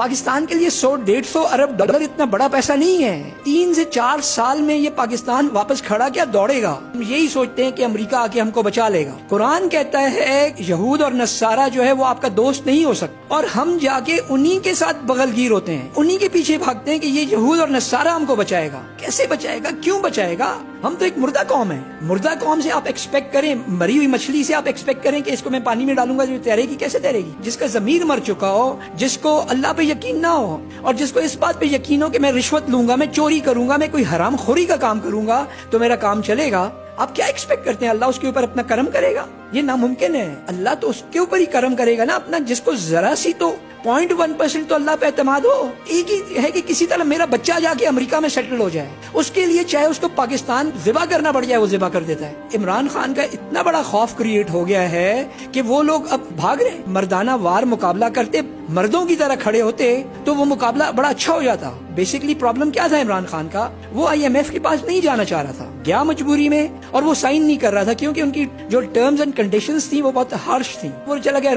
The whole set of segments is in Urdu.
پاکستان کے لیے 100-150 ارب ڈالر اتنا بڑا پیسہ نہیں ہے. 3 سے 4 سال میں یہ پاکستان واپس کھڑا کیا دوڑے گا. ہم یہی سوچتے ہیں کہ امریکہ آ کے ہم کو بچا لے گا. قرآن کہتا ہے یہود اور نصارہ جو ہے وہ آپ کا دوست نہیں ہو سکتا، اور ہم جا کے انہی کے ساتھ بغل گیر ہوتے ہیں، انہی کے پیچھے بھاگتے ہیں کہ یہ یہود اور نصارہ ہم کو بچائے گا. کیسے بچائے گا؟ کیوں بچائے گا؟ ہم تو ایک مردہ قوم ہے. مردہ قوم سے آپ ایکسپیکٹ کریں، مری ہوئی مچھلی سے آپ ایکسپیکٹ کریں کہ اس کو میں پانی میں ڈالوں گا جو تیرے گی؟ کیسے تیرے گی؟ جس کا ضمیر مر چکا ہو، جس کو اللہ پہ یقین نہ ہو، اور جس کو اس بات پہ یقین ہو کہ میں رشوت لوں گا، میں چوری کروں گا، میں کوئی حرام خوری کا کام کروں گا تو میرا کام چلے گا، آپ کیا ایکسپیکٹ کرتے ہیں اللہ اس کے اوپر اپنا کرم کرے گا؟ یہ ناممکن ہے. اللہ تو اس کے اوپر ہی کرم کرے گا نا اپنا، جس کو ذرا سی تو 0.1% تو اللہ پہ اعتماد ہو. ایک ہی ہے کہ کسی طرح میرا بچہ جا کے امریکہ میں سیٹل ہو جائے، اس کے لیے چاہے اس کو پاکستان ذبح کرنا پڑ جائے وہ ذبح کر دیتا ہے. عمران خان کا اتنا بڑا خوف کریٹ ہو گیا ہے کہ وہ لوگ اب بھاگ رہے ہیں. مردانہ وار مقابلہ کرتے، مردوں کی طرح کھڑے ہوتے تو وہ مقابلہ بڑا اچھا ہو جاتا. بیسکلی پرابلم کیا تھا عمران خان کا؟ وہ IMF کے پاس نہیں جانا چاہ رہا تھا، گیا مجبوری میں، اور وہ سائن نہیں کر رہا تھا کیونکہ ان کی جو ٹرمز اینڈ کنڈیشنز تھیں وہ بہت ہارش تھیں. وہ چلا گیا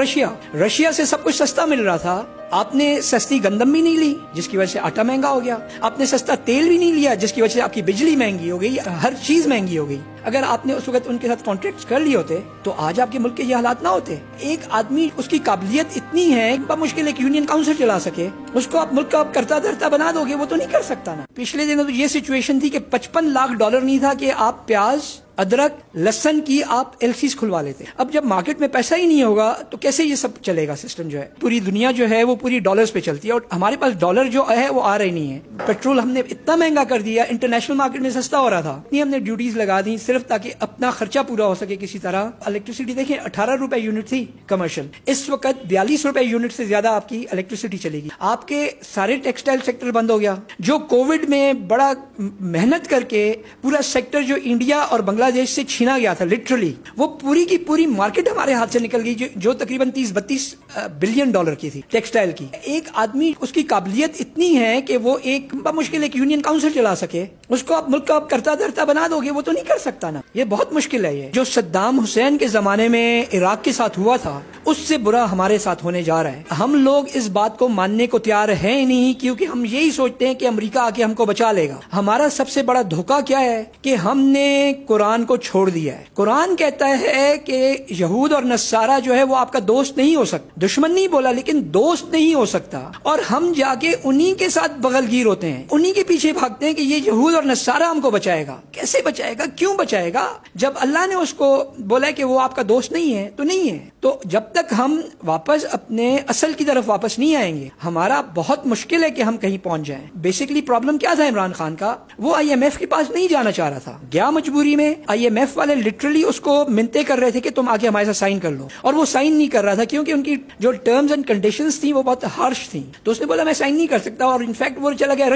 رشیا سے سب کچھ سستا مل رہا تھا. آپ نے سستی گندم بھی نہیں لی جس کی وجہ سے آٹا مہنگا ہو گیا. آپ نے سستا تیل بھی نہیں لیا جس کی وجہ سے آپ کی بجلی مہنگی ہو گئی، ہر چیز مہنگی ہو گئی. اگر آپ نے اس وقت ان کے ساتھ کانٹریکٹ کر لیے ہوتے تو آج آپ کے ملک کے یہ حالات نہ ہوتے. ایک آدمی اس کی قابلیت اتنی ہے بمشکل ایک یونین کاؤنسل چلا سکے، اس کو آپ ملک کا کرتا دھرتا بنا دو گے، وہ تو نہیں کر سکتا نا. پچھلے دنوں تو یہ سچویشن تھی کہ 55 لاکھ ڈالر نہیں تھا کہ آپ پیاز، ادرک، لہسن کی آپ LCs کھلوا لیتے. اب جب مارکیٹ میں پیسہ ہی نہیں ہوگا تو کیسے یہ سب چلے گا؟ سسٹم جو ہے پوری دنیا جو ہے وہ پوری ڈالرز پہ چلتی ہے، اور ہمارے پاس ڈالر جو ہے وہ آ رہی نہیں ہے. پیٹرول ہم نے اتنا مہنگا کر دیا، انٹرنیشنل مارکیٹ میں سستا ہو رہا تھا، ہم نے ڈیوٹیز لگا دی صرف تاکہ اپنا خرچہ پورا ہو سکے کسی طرح. الیکٹریسٹی دیکھیں 18 روپے یونٹ تھی کمرشل، اس وقت 42 روپے یونٹ سے زیادہ آپ کی الیکٹریسٹی چلے گی. آپ کے سارے ٹیکسٹائل سیکٹر بند ہو گیا. جو کووڈ میں بڑا محنت کر کے پورا سیکٹر جو انڈیا اور بنگلہ دیش سے چھینا گیا تھا لٹرلی، وہ پوری کی پوری مارکیٹ ہمارے ہاتھ سے نکل گئی جو تقریباً 30-32 بلین ڈالر کی تھی ٹیکسٹائل کی. ایک آدمی اس کی قابلیت اتنی ہے کہ وہ ایک بمشکل ایک یونین کاؤنسل چلا سکے، اس کو آپ ملک کا کرتا دھرتا بنا دو گے، وہ تو نہیں کر سکتا نا. یہ بہت مشکل ہے. یہ جو صدام حسین کے زمانے میں عراق کے ساتھ ہوا تھا اس سے برا ہمارے ساتھ ہونے جا رہا ہے. ہم لوگ اس بات کو ماننے کو تیار ہیں نہیں کیونکہ ہم یہی سوچتے ہیں کہ امریکہ آ کے ہم کو بچا لے گا. ہمارا سب سے بڑا دھوکہ کیا ہے کہ ہم نے قرآن کو چھوڑ دیا ہے. قرآن کہتا ہے کہ یہود اور نصارہ جو ہے وہ آپ کا دوست نہیں ہو سکتا. دشمن نہیں بولا لیکن دوست نہیں ہو سکتا، اور ہم جا کے انہی کے ساتھ بغل گیر ہوتے ہیں، انہی کے پیچھے بھاگتے ہیں کہ یہ یہود اور نصارہ ہم کو بچائے گا. کیسے بچائے گا؟ کیوں بچائے گا؟ جب اللہ نے اس کو بولا کہ وہ آپ کا دوست نہیں ہے تو نہیں ہے. تو جب تک ہم واپس اپنے اصل کی طرف واپس نہیں آئیں گے ہمارا بہت مشکل ہے کہ ہم کہیں پہنچ جائیں. بیسکلی پرابلم کیا تھا عمران خان کا؟ وہ IMF کے پاس نہیں جانا چاہ رہا تھا، گیا مجبوری میں. IMF والے لٹرلی اس کو منتیں کر رہے تھے کہ تم آگے ہمارے ساتھ سائن کر لو، اور وہ سائن نہیں کر رہا تھا کیونکہ ان کی جو ٹرمز اینڈ کنڈیشنز تھیں وہ بہت ہارش تھیں. تو اس نے بولا میں سائن نہیں کر سکتا، اور انفیکٹ وہ چلا گیا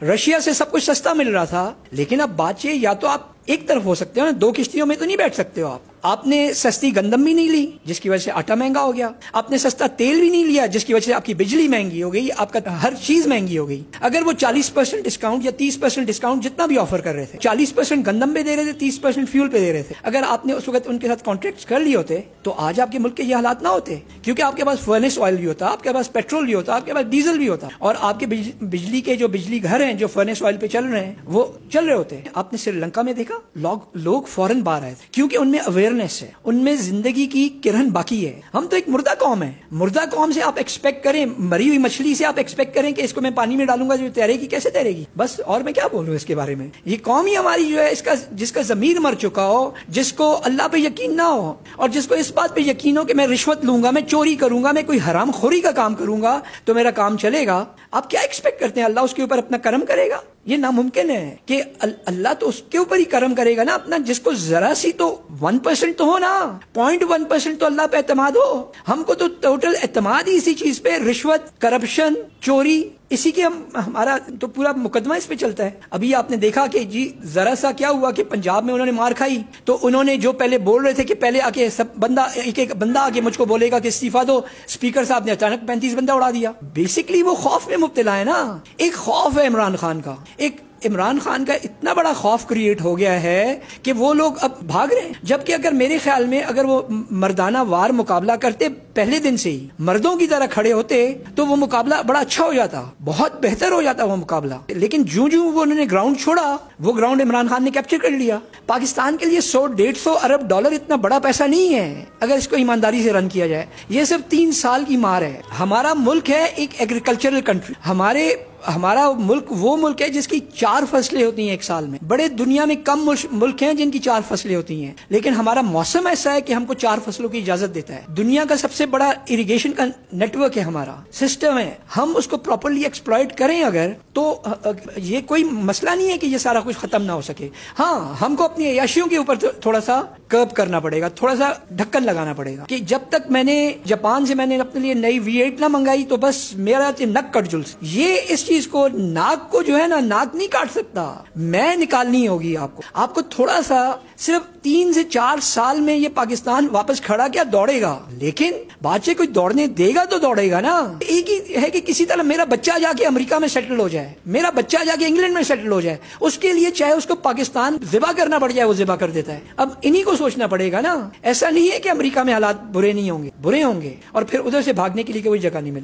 رشیا سے سب کچھ سستا مل رہا تھا. لیکن اب بات یہ، یا تو آپ ایک طرف ہو سکتے ہو نا، 2 کشتیوں میں تو نہیں بیٹھ سکتے ہو. آپ نے سستی گندم بھی نہیں لی جس کی وجہ سے آٹا مہنگا ہو گیا. آپ نے سستا تیل بھی نہیں لیا جس کی وجہ سے آپ کی بجلی مہنگی ہو گئی، آپ کا ہر چیز مہنگی ہو گئی. اگر وہ 40% ڈسکاؤنٹ یا 30% ڈسکاؤنٹ جتنا بھی آفر کر رہے تھے، 40% گندم پہ دے رہے تھے، 30% فیول پہ دے رہے تھے، اگر آپ نے اس وقت ان کے ساتھ کانٹریکٹ کر لیے ہوتے تو آج آپ کے ملک کے یہ حالات نہ ہوتے. کیونکہ آپ کے پاس فرنس آئل بھی ہوتا، آپ کے پاس پیٹرول بھی ہوتا، آپ کے پاس ڈیزل بھی ہوتا، اور آپ کے بجلی کے جو بجلی گھر ہیں جو فرنس آئل پہ چل رہے ہیں وہ چل رہے ہوتے. آپ نے سری لنکا میں دیکھا لوگ فوراً باہر آئے تھے کیونکہ ان میں اویئرنیس ہے، ان میں زندگی کی کرن باقی ہے. ہم تو ایک مردہ قوم ہے. مردہ قوم سے آپ ایکسپیکٹ کریں، مری ہوئی مچھلی سے آپ ایکسپیکٹ کریں کہ اس کو میں پانی میں ڈالوں گا جو تیرے گی. کیسے تیرے گی؟ بس اور میں کیا بولوں اس کے بارے میں. یہ قوم ہی ہماری جو ہے جس کا ضمیر مر چکا ہو، جس کو اللہ پہ یقین نہ ہو، اور جس کو اس بات پہ یقین ہو کہ میں رشوت لوں گا، میں چوری کروں گا، میں کوئی حرام خوری کا کام کروں گا تو میرا کام چلے گا. آپ کیا ایکسپیکٹ کرتے ہیں اللہ اس کے اوپر اپنا کرم کرے گا؟ یہ ناممکن ہے کہ اللہ تو اس کے اوپر ہی کرم کرے گا نا اپنا، جس کو ذرا سی تو 1% تو ہو نا، 0.1% تو اللہ پہ اعتماد ہو. ہم کو تو ٹوٹل اعتماد ہی اسی چیز پہ، رشوت، کرپشن، چوری، اسی کے ہمارا تو پورا مقدمہ اس پہ چلتا ہے. ابھی آپ نے دیکھا کہ جی ذرا سا کیا ہوا کہ پنجاب میں انہوں نے مار کھائی تو انہوں نے جو پہلے بول رہے تھے کہ پہلے آ کے ایک بندہ آ کے مجھ کو بولے گا کہ استعفیٰ دو، اسپیکر صاحب نے اچانک 35 بندہ اڑا دیا. بیسکلی وہ خوف میں مبتلا ہے نا. ایک خوف ہے عمران خان کا، ایک عمران خان کا اتنا بڑا خوف کریٹ ہو گیا ہے کہ وہ لوگ اب بھاگ رہے ہیں، جبکہ اگر میرے خیال میں اگر وہ مردانہ وار مقابلہ کرتے پہلے دن سے ہی مردوں کی طرح کھڑے ہوتے تو وہ مقابلہ بڑا اچھا ہو جاتا، بہت بہتر ہو جاتا وہ مقابلہ. لیکن جو وہ انہوں نے گراؤنڈ چھوڑا وہ گراؤنڈ عمران خان نے کیپچر کر لیا. پاکستان کے لیے 100-150 ارب ڈالر اتنا بڑا پیسہ نہیں ہے اگر اس کو ایمانداری سے رن کیا جائے. یہ صرف 3 سال کی مار ہے. ہمارا ملک ہے ایک ایگریکلچرل کنٹری. ہمارا ملک وہ ملک ہے جس کی 4 فصلیں ہوتی ہیں ایک سال میں. بڑے دنیا میں کم ملک ہیں جن کی 4 فصلیں ہوتی ہیں، لیکن ہمارا موسم ایسا ہے کہ ہم کو 4 فصلوں کی اجازت دیتا ہے. دنیا کا سب سے بڑا اریگیشن کا نیٹ ورک ہے، ہمارا سسٹم ہے. ہم اس کو پراپرلی ایکسپلائٹ کریں اگر تو یہ کوئی مسئلہ نہیں ہے کہ یہ سارا کچھ ختم نہ ہو سکے. ہاں ہم کو اپنی عیاشیوں کے اوپر تھوڑا سا کرب کرنا پڑے گا، تھوڑا سا ڈھکن لگانا پڑے گا کہ جب تک میں نے جاپان سے میں نے اپنے لیے نئی V8 نہ منگائی تو بس میرا نک کٹ جلس. یہ اس چیز کو ناک کو جو ہے نا ناک نہیں کاٹ سکتا، میں نکالنی ہوگی آپ کو تھوڑا سا. صرف 3 سے 4 سال میں یہ پاکستان واپس کھڑا کیا دوڑے گا، لیکن بات سے کوئی دوڑنے دے گا تو دوڑے گا نا. ایک ہی ہے کہ کسی طرح میرا بچہ جا کے امریکہ میں سیٹل ہو جائے، میرا بچہ جا کے انگلینڈ میں سیٹل ہو جائے، اس کے لیے چاہے اس کو پاکستان ذبح کرنا پڑ جائے وہ ذبح کر دیتا ہے. اب انہی کو سوچنا پڑے گا نا. ایسا نہیں ہے کہ امریکہ میں حالات برے نہیں ہوں گے، برے ہوں گے، اور پھر ادھر سے بھاگنے کے لیے کوئی جگہ نہیں ملے.